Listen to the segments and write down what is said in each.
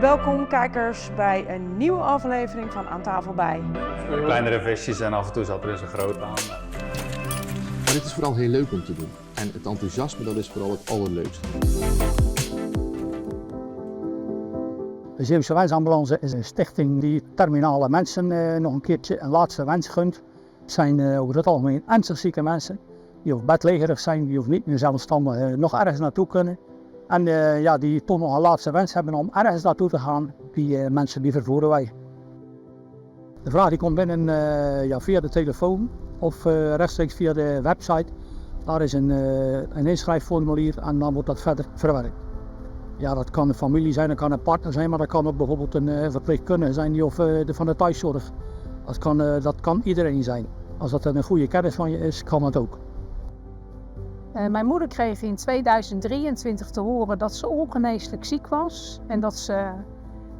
Welkom kijkers bij een nieuwe aflevering van Aan Tafel Bij. Kleinere visjes en af en toe zat er eens een groot aan. Maar het is vooral heel leuk om te doen. En het enthousiasme, dat is vooral het allerleukste. De Zeeuwse Wensambulance is een stichting die terminale mensen nog een keertje een laatste wens gunt. Het zijn over het algemeen ernstig zieke mensen die of bedlegerig zijn, die of niet meer zelfstandig nog ergens naartoe kunnen. En die toch nog een laatste wens hebben om ergens naartoe te gaan, die mensen die vervoeren wij. De vraag die komt binnen via de telefoon of rechtstreeks via de website. Daar is een inschrijfformulier en dan wordt dat verder verwerkt. Ja, dat kan een familie zijn, dat kan een partner zijn, maar dat kan ook bijvoorbeeld een verpleegkundige zijn of van de thuiszorg. Dat kan iedereen zijn. Als dat een goede kennis van je is, kan dat ook. Mijn moeder kreeg in 2023 te horen dat ze ongeneeslijk ziek was en dat ze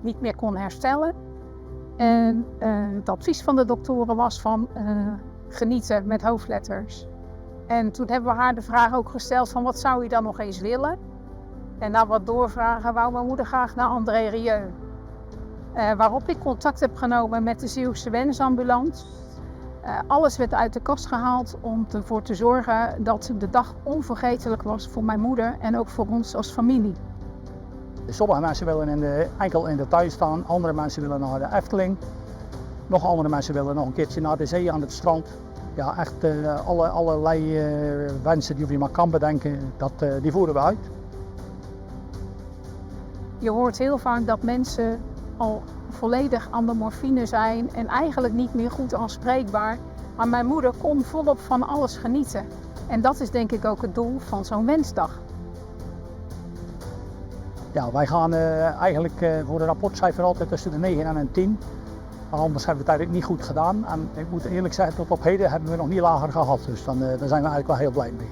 niet meer kon herstellen. En het advies van de doktoren was van genieten met hoofdletters. En toen hebben we haar de vraag ook gesteld van wat zou je dan nog eens willen? En na wat doorvragen wou mijn moeder graag naar André Rieu. Waarop ik contact heb genomen met de Zeeuwse Wensambulance. Alles werd uit de kast gehaald om ervoor te zorgen dat de dag onvergetelijk was voor mijn moeder en ook voor ons als familie. Sommige mensen willen enkel in de tuin staan, andere mensen willen naar de Efteling. Nog andere mensen willen nog een keertje naar de zee aan het strand. Ja, echt allerlei wensen die je maar kan bedenken, die voeren we uit. Je hoort heel vaak dat mensen al volledig aan de morfine zijn en eigenlijk niet meer goed aanspreekbaar. Maar mijn moeder kon volop van alles genieten. En dat is denk ik ook het doel van zo'n wensdag. Ja, wij gaan eigenlijk voor de rapportcijfer altijd tussen de 9 en een 10. Anders hebben we het eigenlijk niet goed gedaan. En ik moet eerlijk zeggen, tot op heden hebben we nog niet lager gehad. Dus daar zijn we eigenlijk wel heel blij mee.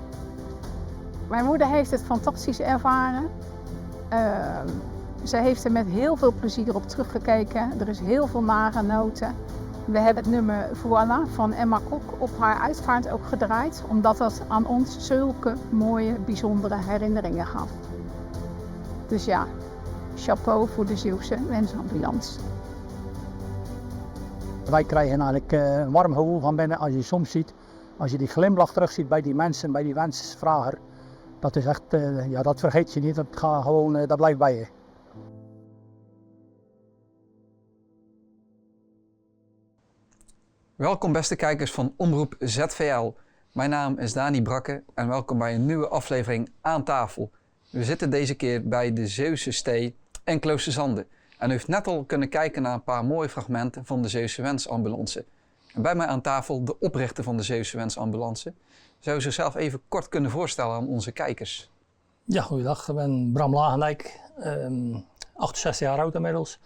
Mijn moeder heeft het fantastisch ervaren. Ze heeft er met heel veel plezier op teruggekeken. Er is heel veel nagenoten. We hebben het nummer Voilà van Emma Kok op haar uitvaart ook gedraaid. Omdat dat aan ons zulke mooie, bijzondere herinneringen gaf. Dus ja, chapeau voor de Zeeuwse Wensambulance. Wij krijgen eigenlijk een warm gevoel van binnen als je soms ziet. Als je die glimlach terugziet bij die mensen, bij die wensvrager. Dat is echt, dat vergeet je niet. Dat blijft bij je. Welkom beste kijkers van Omroep ZVL. Mijn naam is Dani Brakke en welkom bij een nieuwe aflevering Aan Tafel. We zitten deze keer bij de Zeeuwse Stee en Kloosterzande. En u heeft net al kunnen kijken naar een paar mooie fragmenten van de Zeeuwse Wensambulance. En bij mij aan tafel de oprichter van de Zeeuwse Wensambulance. Zou u zichzelf even kort kunnen voorstellen aan onze kijkers? Ja, goeiedag. Ik ben Bram Lagendijk, 68 jaar oud inmiddels.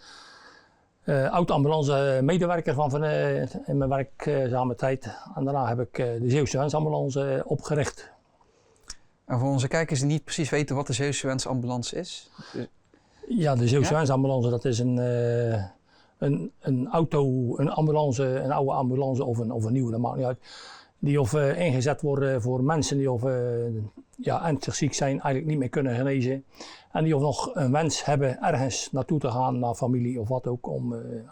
Oud-ambulance medewerker in mijn werkzame tijd. En daarna heb ik de Zeeuwse Wensambulance opgericht. En voor onze kijkers die niet precies weten wat de Zeeuwse Wensambulance is? Ja, de Zeeuwse Wensambulance, dat is een ambulance, een oude ambulance of een nieuwe, dat maakt niet uit. Die ingezet worden voor mensen die ernstig ziek zijn, eigenlijk niet meer kunnen genezen. En die nog een wens hebben ergens naartoe te gaan, naar familie of wat ook.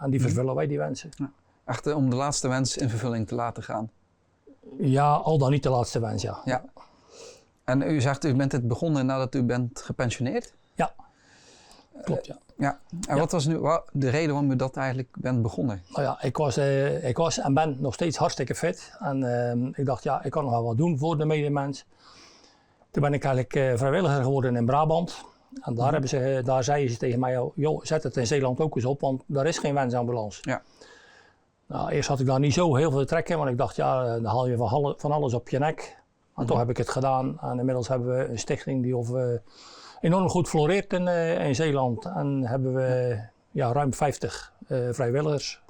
En die vervullen wij, die wensen. Ja. Echt om de laatste wens in vervulling te laten gaan? Ja, al dan niet de laatste wens, ja. Ja. En u zegt, u bent het begonnen nadat u bent gepensioneerd? Ja, klopt, ja. Ja. En wat was nu de reden waarom u dat eigenlijk bent begonnen? Nou ja, ik was en ben nog steeds hartstikke fit. En ik dacht, ik kan nog wel wat doen voor de medemens. Toen ben ik eigenlijk vrijwilliger geworden in Brabant. En daar zeiden ze tegen mij, joh, zet het in Zeeland ook eens op, want daar is geen wensambulance. Ja. Nou, eerst had ik daar niet zo heel veel trek in, want ik dacht, dan haal je van alles op je nek. En toch heb ik het gedaan. En inmiddels hebben we een stichting die enorm goed floreert in Zeeland. En hebben we ruim 50 vrijwilligers.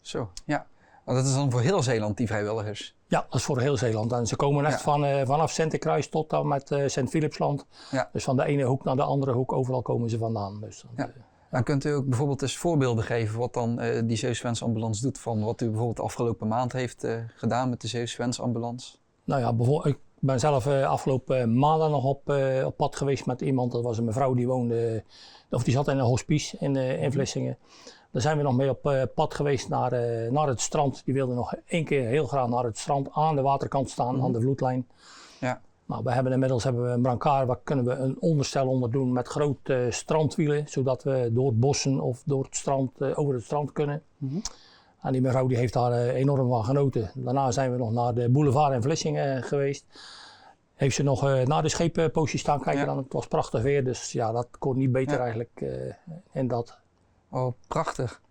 Zo, ja. Dat is dan voor heel Zeeland, die vrijwilligers? Ja, dat is voor heel Zeeland. En ze komen echt vanaf Sinterkruis tot dan met Sint-Philipsland. Ja. Dus van de ene hoek naar de andere hoek, overal komen ze vandaan. Dus dan kunt u ook bijvoorbeeld eens voorbeelden geven wat dan die Zeeuwse Wensambulance doet. Van wat u bijvoorbeeld de afgelopen maand heeft gedaan met de Zeeuwse Wensambulance. Nou ja, ben zelf afgelopen maandag nog op pad geweest met iemand. Dat was een mevrouw die woonde, of die zat in een hospice in Vlissingen. Daar zijn we nog mee op pad geweest naar het strand. Die wilde nog 1 keer heel graag naar het strand aan de waterkant staan, aan de vloedlijn. Ja. Nou, we hebben een brancard, waar kunnen we een onderstel onder doen met grote strandwielen, zodat we door het bossen of door het strand, over het strand kunnen. En die mevrouw die heeft daar enorm van genoten. Daarna zijn we nog naar de boulevard in Vlissingen geweest. Heeft ze nog naar de schepenpoosje staan kijken, dan, het was prachtig weer, dus ja, dat kon niet beter eigenlijk in dat. Oh, prachtig.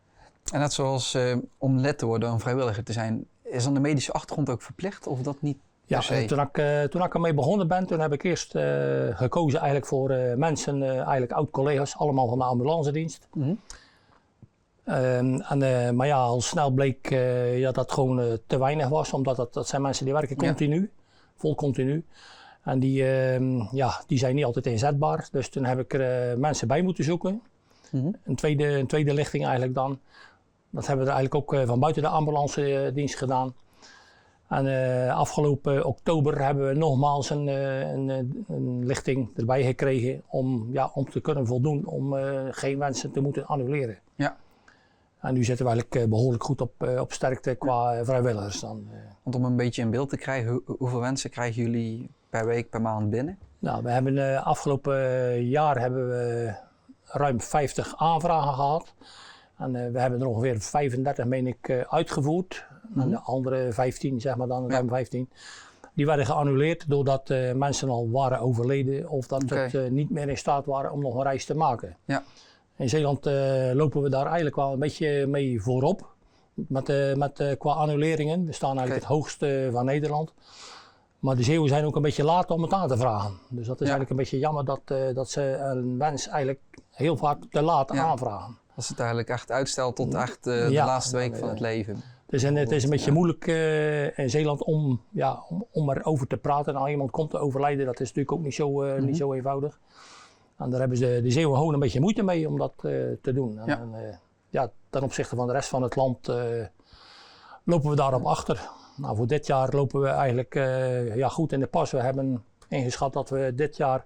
En net zoals om lid te worden, een vrijwilliger te zijn, is dan de medische achtergrond ook verplicht of dat niet? Ja, toen ik ermee begonnen ben, toen heb ik eerst gekozen eigenlijk voor mensen, eigenlijk oud-collega's, allemaal van de ambulancedienst. Maar ja, al snel bleek dat gewoon te weinig was, omdat dat zijn mensen die werken continu, vol continu. En die zijn niet altijd inzetbaar, dus toen heb ik er mensen bij moeten zoeken. Een tweede lichting eigenlijk dan. Dat hebben we er eigenlijk ook van buiten de ambulance dienst gedaan. En afgelopen oktober hebben we nogmaals een lichting erbij gekregen om te kunnen voldoen, om geen wensen te moeten annuleren. Ja. En nu zitten we eigenlijk behoorlijk goed op sterkte qua vrijwilligers dan. Want om een beetje in beeld te krijgen, hoeveel wensen krijgen jullie per week, per maand binnen? Nou, we hebben afgelopen jaar hebben we ruim 50 aanvragen gehad. En we hebben er ongeveer 35, meen ik, uitgevoerd. En de andere 15, zeg maar dan, ruim 15, die werden geannuleerd doordat mensen al waren overleden of dat het niet meer in staat waren om nog een reis te maken. Ja. In Zeeland lopen we daar eigenlijk wel een beetje mee voorop qua annuleringen. We staan eigenlijk het hoogste van Nederland. Maar de Zeeuwen zijn ook een beetje laat om het aan te vragen. Dus dat is eigenlijk een beetje jammer dat ze een wens eigenlijk heel vaak te laat aanvragen. Dat is het eigenlijk echt uitstel tot echt de laatste week van het leven. Dus het is een beetje moeilijk in Zeeland om erover te praten. En als iemand komt te overlijden, dat is natuurlijk ook niet zo eenvoudig. En daar hebben de Zeeuwen gewoon een beetje moeite mee om dat te doen. Ten opzichte van de rest van het land lopen we daarop achter. Nou, voor dit jaar lopen we eigenlijk goed in de pas. We hebben ingeschat dat we dit jaar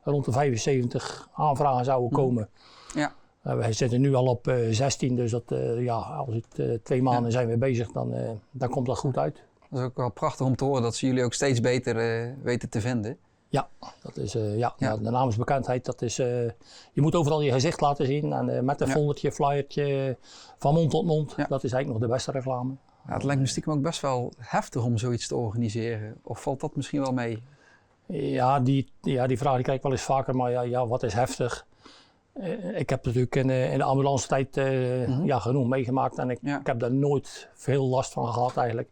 rond de 75 aanvragen zouden komen. Ja. We zitten nu al op 16, dus als het 2 maanden zijn we bezig, dan komt dat goed uit. Dat is ook wel prachtig om te horen dat ze jullie ook steeds beter weten te vinden. Ja, dat is, de naamsbekendheid, dat is, je moet overal je gezicht laten zien en met een foldertje, flyertje, van mond tot mond, dat is eigenlijk nog de beste reclame. Ja, het lijkt me stiekem ook best wel heftig om zoiets te organiseren, of valt dat misschien wel mee? Ja, die vraag die krijg ik wel eens vaker, maar wat is heftig? Ik heb natuurlijk in de ambulance tijd genoeg meegemaakt en ik heb daar nooit veel last van gehad eigenlijk.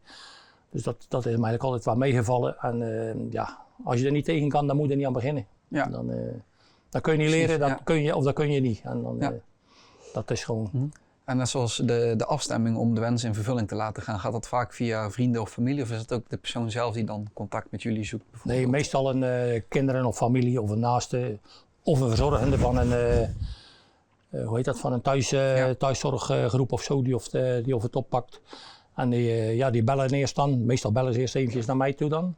Dus dat is me eigenlijk altijd wel meegevallen. En als je er niet tegen kan, dan moet je er niet aan beginnen. Ja. Dan kun je niet leren, dat kun je niet. En dat is gewoon... En net zoals de afstemming om de wens in vervulling te laten gaan, gaat dat vaak via vrienden of familie? Of is het ook de persoon zelf die dan contact met jullie zoekt? Nee, meestal een kinderen of familie of een naaste of een verzorgende van een thuiszorggroep of zo die of het oppakt. En die bellen eerst dan. Meestal bellen ze eerst eventjes naar mij toe dan.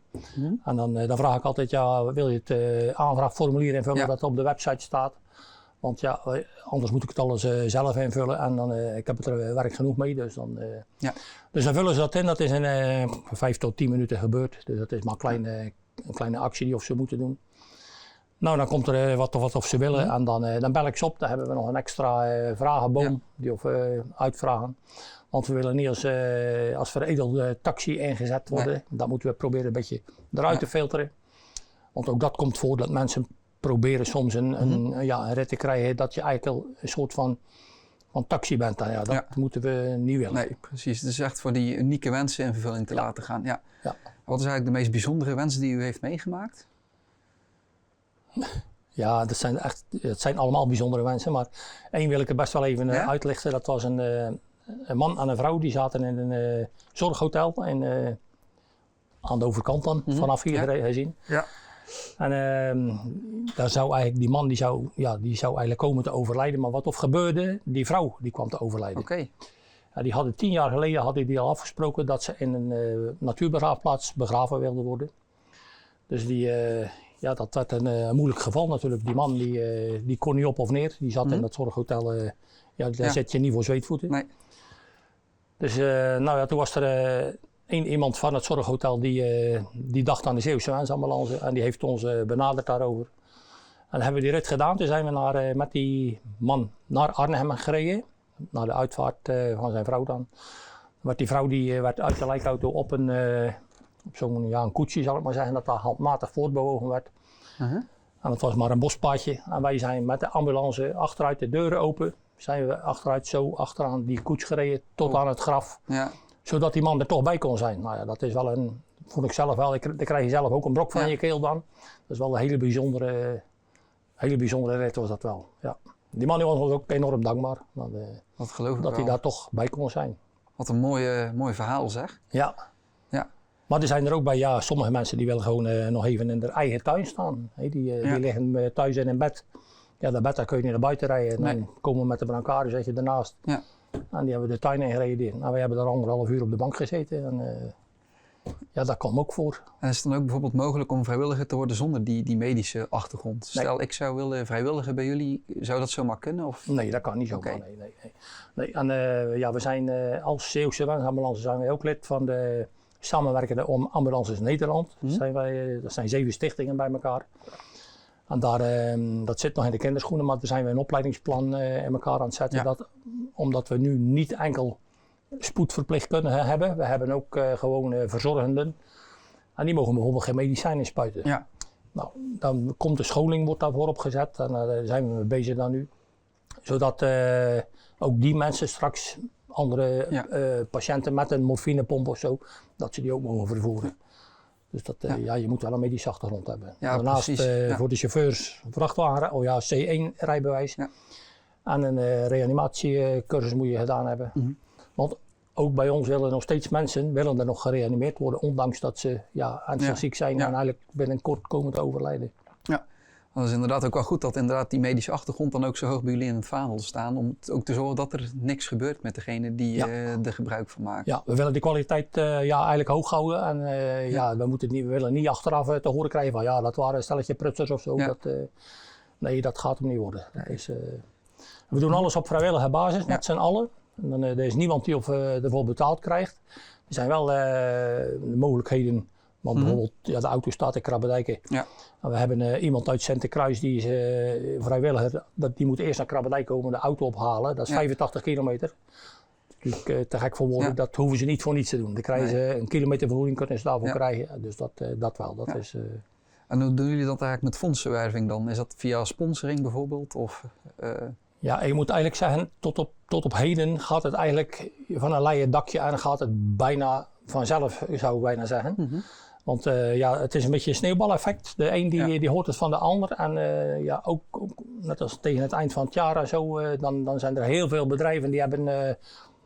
En dan vraag ik altijd, wil je het aanvraagformulier invullen dat op de website staat? Want anders moet ik het alles zelf invullen en ik heb er werk genoeg mee. Dus dan vullen ze dat in. Dat is in 5 tot 10 minuten gebeurd. Dus dat is maar een kleine actie die of ze moeten doen. Nou, dan komt er wat of ze willen en dan bel ik ze op. Dan hebben we nog een extra vragenboom die we uitvragen. Want we willen niet als veredelde taxi ingezet worden. Nee. Dat moeten we proberen een beetje eruit te filteren. Want ook dat komt voor dat mensen proberen soms een rit te krijgen dat je eigenlijk een soort van taxi bent. En dat moeten we niet willen. Nee, precies. Het is echt voor die unieke wensen in vervulling te laten gaan. Ja. Wat is eigenlijk de meest bijzondere wens die u heeft meegemaakt? Ja, het zijn allemaal bijzondere wensen, maar één wil ik er best wel even uitlichten. Dat was een man en een vrouw die zaten in een zorghotel aan de overkant dan, vanaf hier gezien. Ja. En daar zou eigenlijk die man die zou eigenlijk komen te overlijden, maar wat of gebeurde, die vrouw die kwam te overlijden. Okay. Die hadden 10 jaar geleden al afgesproken dat ze in een natuurbegraafplaats begraven wilden worden. Dus dat werd een moeilijk geval natuurlijk. Die man die kon niet op of neer. Die zat in dat zorghotel. Daar zet je niet voor zweetvoeten. Nee. Dus toen was er iemand van het zorghotel die dacht aan de Zeeuwse Wensambulance. En die heeft ons benaderd daarover. En dan hebben we die rit gedaan. Toen zijn we met die man naar Arnhem gereden. Naar de uitvaart van zijn vrouw dan. Die vrouw die werd uit de lijkauto op zo'n een koetsje, zal ik maar zeggen, dat daar handmatig voortbewogen werd. En dat was maar een bospaadje. En wij zijn met de ambulance achteruit, de deuren open, zijn we achteruit zo achteraan die koets gereden tot aan het graf. Ja. Zodat die man er toch bij kon zijn. Nou ja, dat is wel vond ik zelf wel, daar krijg je zelf ook een brok van je keel dan. Dat is wel een hele bijzondere rit was dat wel. Ja. Die man was ons ook enorm dankbaar. Dat geloof ik dat wel. hij daar toch bij kon zijn. Wat een mooi verhaal zeg. Ja. Maar er zijn er ook bij, sommige mensen die willen gewoon nog even in hun eigen tuin staan. Die liggen thuis in bed. Ja, dat bed daar kun je niet naar buiten rijden. En dan komen we met de brancard, zet je ernaast. Ja. En die hebben de tuin ingereden. Nou, we hebben daar 1,5 uur op de bank gezeten. En, dat kwam ook voor. En is het dan ook bijvoorbeeld mogelijk om vrijwilliger te worden zonder die medische achtergrond? Nee. Stel, ik zou willen vrijwilligen bij jullie, zou dat zomaar kunnen? Of? Nee, dat kan niet zomaar. Okay. Nee. En we zijn als Zeeuwse Wensambulance zijn wij ook lid van de Samenwerkende Ambulances Nederland. Dat zijn 7 stichtingen bij elkaar. En dat zit nog in de kinderschoenen, maar daar zijn we een opleidingsplan in elkaar aan het zetten. Ja. Omdat we nu niet enkel spoedverplicht kunnen hebben. We hebben ook gewoon verzorgenden. En die mogen bijvoorbeeld geen medicijnen spuiten. Ja. Nou, dan komt de scholing, wordt daarvoor opgezet. En daar zijn we mee bezig dan nu. Zodat ook die mensen straks, andere patiënten met een morfinepomp of zo, dat ze die ook mogen vervoeren. Dus je moet wel een medische achtergrond hebben. Ja, daarnaast voor de chauffeurs vrachtwagen, C1-rijbewijs. Ja. En een reanimatiecursus moet je gedaan hebben. Want ook bij ons willen nog steeds mensen er nog gereanimeerd worden, ondanks dat ze ernstig ziek zijn en eigenlijk binnenkort komen te overlijden. Ja. Dat is inderdaad ook wel goed dat inderdaad die medische achtergrond dan ook zo hoog bij jullie in het vaandel staan. Om ook te zorgen dat er niks gebeurt met degene die er gebruik van maken. Ja, we willen die kwaliteit eigenlijk hoog houden. En we willen niet achteraf te horen krijgen van dat waren een stelletje prutsers of zo. Ja. Nee, dat gaat hem niet worden. We doen alles op vrijwillige basis, met z'n allen. En dan, er is niemand die ervoor betaald krijgt. Er zijn wel de mogelijkheden. Want bijvoorbeeld, de auto staat in Krabbedijk. Ja. En we hebben iemand uit Sinterkruis, die is vrijwilliger. Die moet eerst naar Krabbedijk komen, de auto ophalen. Dat is 85 kilometer. Natuurlijk te gek voor woorden, dat hoeven ze niet voor niets te doen. Dan krijgen ze een kilometervergoeding, kunnen ze daarvoor krijgen. Dus dat wel. Dat is, En hoe doen jullie dat eigenlijk met fondsenwerving dan? Is dat via sponsoring bijvoorbeeld? Of, Ja, je moet eigenlijk zeggen, tot op heden gaat het eigenlijk van een leien dakje en gaat het bijna vanzelf, zou ik bijna zeggen. Want het is een beetje een sneeuwbaleffect. De een die hoort het van de ander. En ook net als tegen het eind van het jaar en zo, dan zijn er heel veel bedrijven die hebben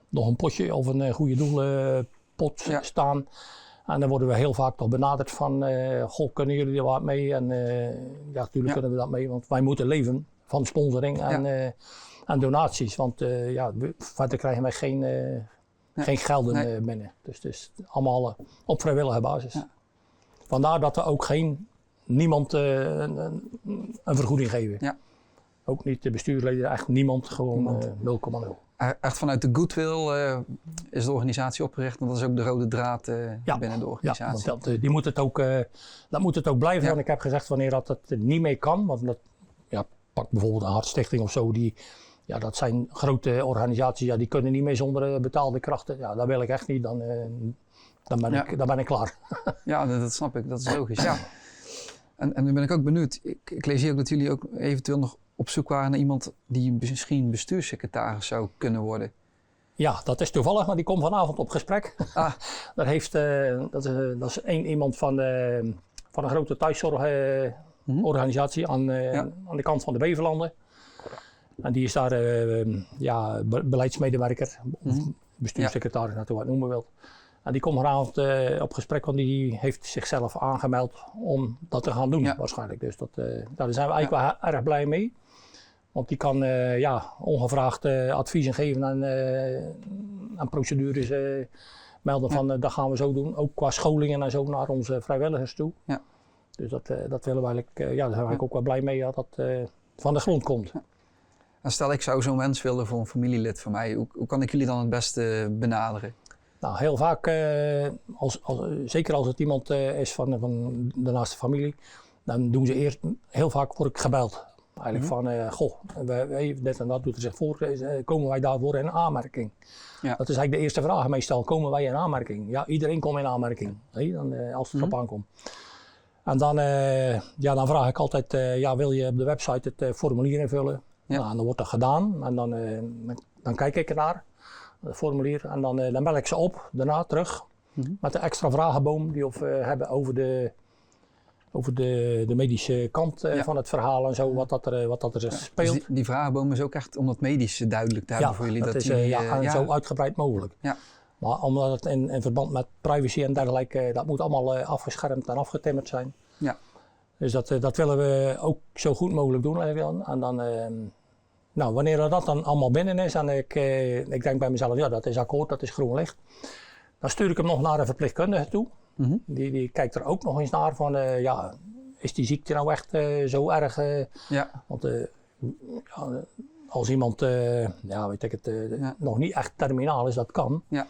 nog een potje of een goede doelpot staan. En dan worden we heel vaak toch benaderd van, goh, kunnen jullie er wat mee? En natuurlijk kunnen we dat mee, want wij moeten leven van sponsoring en donaties. Want verder krijgen wij geen gelden binnen. Dus het is allemaal op vrijwillige basis. Ja. Vandaar dat we niemand een vergoeding geven. Ja. Ook niet de bestuursleden, echt niemand, gewoon 0,0. Echt vanuit de goodwill is de organisatie opgericht en dat is ook de rode draad binnen de organisatie. Ja, dat moet het ook blijven. En ik heb gezegd wanneer dat het niet meer kan, want pak bijvoorbeeld een Hartstichting of zo, dat zijn grote organisaties, die kunnen niet meer zonder betaalde krachten. Ja, dat wil ik echt niet, dan ben ik klaar. Ja, dat snap ik, dat is logisch. Ja. En nu ben ik ook benieuwd, ik lees hier ook dat jullie ook eventueel nog op zoek waren naar iemand die misschien bestuurssecretaris zou kunnen worden. Ja, dat is toevallig, maar die komt vanavond op gesprek. Dat is iemand van een grote thuiszorgorganisatie aan de kant van de Beverlanden. En die is daar beleidsmedewerker, of bestuurssecretaris, wat je noemen wilt. En die komt vanavond op gesprek, want die heeft zichzelf aangemeld om dat te gaan doen waarschijnlijk. Dus daar zijn we eigenlijk wel erg blij mee. Want die kan ongevraagd adviezen geven aan procedures melden van dat gaan we zo doen. Ook qua scholingen en zo naar onze vrijwilligers toe. Ja. Dus dat willen we eigenlijk, daar zijn we eigenlijk ook wel blij mee dat dat van de grond komt. En stel ik zou zo'n wens willen voor een familielid van mij, hoe kan ik jullie dan het beste benaderen? Nou, heel vaak, zeker als het iemand is van de naaste familie, dan doen ze eerst, heel vaak word ik gebeld. Eigenlijk van, dit en dat doet er zich voor, komen wij daarvoor in aanmerking? Ja. Dat is eigenlijk de eerste vraag meestal, komen wij in aanmerking? Ja, iedereen komt in aanmerking, als het erop aankomt. En dan vraag ik altijd, wil je op de website het formulier invullen? Ja. Nou, en dan wordt dat gedaan en dan kijk ik ernaar, het formulier, en dan bel ik ze op, daarna terug, met de extra vragenboom die we hebben over de medische kant van het verhaal en zo, wat dat er speelt. Dus die vragenboom is ook echt om dat medische duidelijk te hebben voor jullie? Dat is zo uitgebreid mogelijk. Ja. Maar omdat het in verband met privacy en dergelijke, dat moet allemaal afgeschermd en afgetimmerd zijn. Ja. Dus dat willen we ook zo goed mogelijk doen. En dan, wanneer dat dan allemaal binnen is en ik denk bij mezelf, ja, dat is akkoord, dat is groen licht. Dan stuur ik hem nog naar een verpleegkundige toe. Die kijkt er ook nog eens naar van, is die ziekte nou echt zo erg? Want als iemand, nog niet echt terminaal is, dat kan. Ja.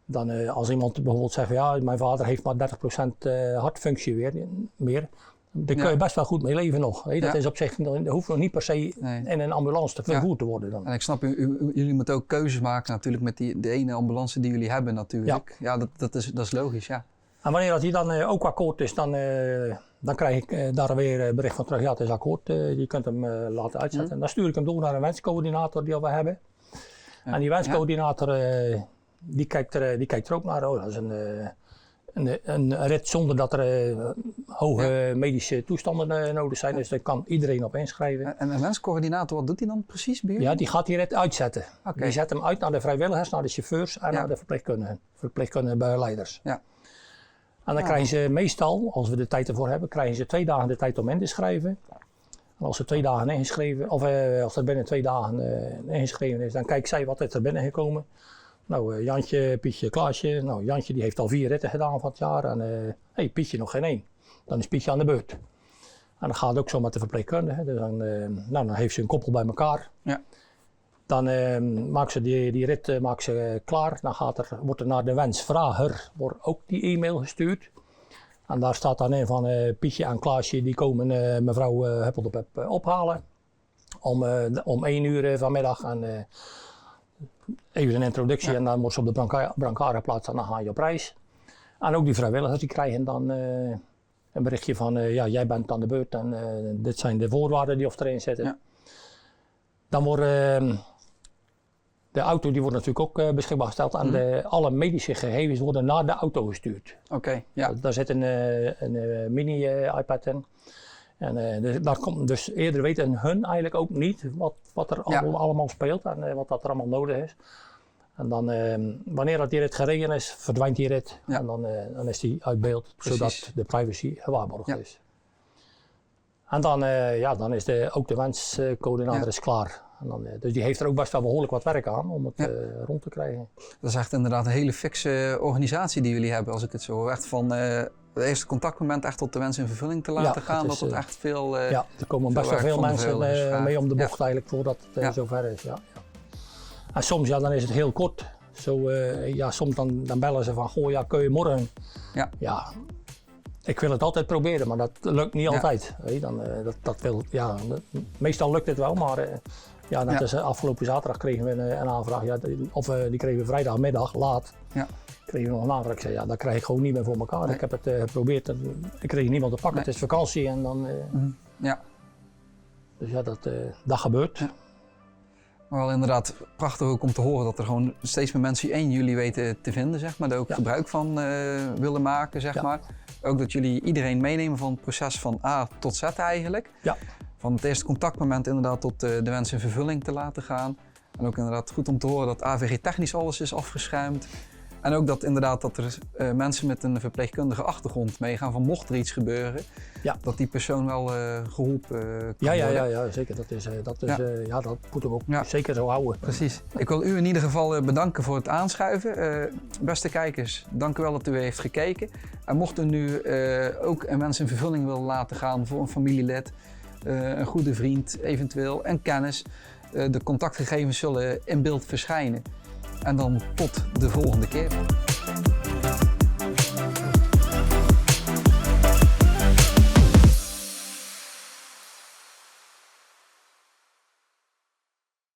Dan als iemand bijvoorbeeld zegt, mijn vader heeft maar 30% hartfunctie meer. Daar kun je best wel goed mee leven nog. Dat is op zich, dat hoeft nog niet per se in een ambulance te vervoerd te worden. Dan. En ik snap, jullie moeten ook keuzes maken natuurlijk met de ene ambulance die jullie hebben natuurlijk. Ja, dat is logisch, ja. En wanneer die dan ook akkoord is, dan krijg ik daar weer bericht van terug. Ja, het is akkoord, je kunt hem laten uitzetten. En dan stuur ik hem door naar een wenscoördinator die we hebben. Ja. En die wenscoördinator die kijkt er ook naar. Dat is een rit zonder dat er hoge medische toestanden nodig zijn. Dus daar kan iedereen op inschrijven. En een wenscoördinator, wat doet hij dan precies bij jullie? Ja, die gaat die rit uitzetten. Okay. Die zet hem uit naar de vrijwilligers, naar de chauffeurs en naar de verpleegkundigen begeleiders. Ja. En dan krijgen ze meestal, als we de tijd ervoor hebben, krijgen ze 2 dagen de tijd om in te schrijven. En als ze 2 dagen ingeschreven, of als er binnen 2 dagen ingeschreven is, dan kijkt zij wat is er binnen gekomen. Nou, Jantje, Pietje, Klaasje. Nou, Jantje die heeft al 4 ritten gedaan van het jaar. En Pietje nog geen 1. Dan is Pietje aan de beurt. En dan gaat het ook zo met de verpleegkundige. Dus dan heeft ze een koppel bij elkaar. Ja. Dan maakt ze die rit klaar. Dan wordt er naar de wensvrager ook die e-mail gestuurd. En daar staat dan in van Pietje en Klaasje die komen mevrouw Huppeldepup ophalen. Om 1 uur vanmiddag. En even een introductie en dan wordt ze op de brancard geplaatst en dan ga je op reis. En ook die vrijwilligers die krijgen dan een berichtje van jij bent aan de beurt en dit zijn de voorwaarden die erin zitten. Ja. Dan worden de auto die wordt natuurlijk ook beschikbaar gesteld en alle medische gegevens worden naar de auto gestuurd. Oké, ja. Daar zit een mini-iPad in. En daar komt dus eerder weten hun eigenlijk ook niet wat er allemaal speelt en wat dat er allemaal nodig is. En dan, wanneer die rit gereden is, verdwijnt die rit en dan is die uit beeld, zodat de privacy gewaarborgd is. En dan is ook de wenscoördinator is klaar. En dan, dus die heeft er ook best wel behoorlijk wat werk aan om het rond te krijgen. Dat is echt inderdaad een hele fixe organisatie die jullie hebben, als ik het zo hoor. Echt van het eerste contactmoment echt tot de wens in vervulling te laten gaan. Dat het echt veel er komen best wel veel mensen mee om de bocht eigenlijk voordat het zover is. Ja. En soms dan is het heel kort. Soms dan bellen ze van, kun je morgen? Ja. Ik wil het altijd proberen, maar dat lukt niet altijd. Meestal lukt het wel, maar net als afgelopen zaterdag kregen we een aanvraag. Die kregen we vrijdagmiddag laat. Ja. Kregen we nog een aanvraag. Ik zei, dat krijg ik gewoon niet meer voor elkaar. Nee. Ik heb het geprobeerd en ik kreeg niemand te pakken. Het is vakantie en dan... Dus dat gebeurt. Ja. Maar wel inderdaad prachtig ook om te horen dat er gewoon steeds meer mensen jullie weten te vinden, zeg maar. Daar ook gebruik van willen maken, zeg maar. Ook dat jullie iedereen meenemen van het proces van A tot Z eigenlijk. Ja. Van het eerste contactmoment inderdaad tot de wens in vervulling te laten gaan. En ook inderdaad goed om te horen dat AVG technisch alles is afgeschermd. En ook dat inderdaad dat er mensen met een verpleegkundige achtergrond meegaan van mocht er iets gebeuren, Ja. dat die persoon wel geholpen kan worden. Ja, zeker. Dat moeten we ook Ja. zeker zo houden. Precies. Ik wil u in ieder geval bedanken voor het aanschuiven. Beste kijkers, dank u wel dat u heeft gekeken. En mocht u nu ook een wens in vervulling willen laten gaan voor een familielid, een goede vriend eventueel en kennis, de contactgegevens zullen in beeld verschijnen. En dan tot de volgende keer.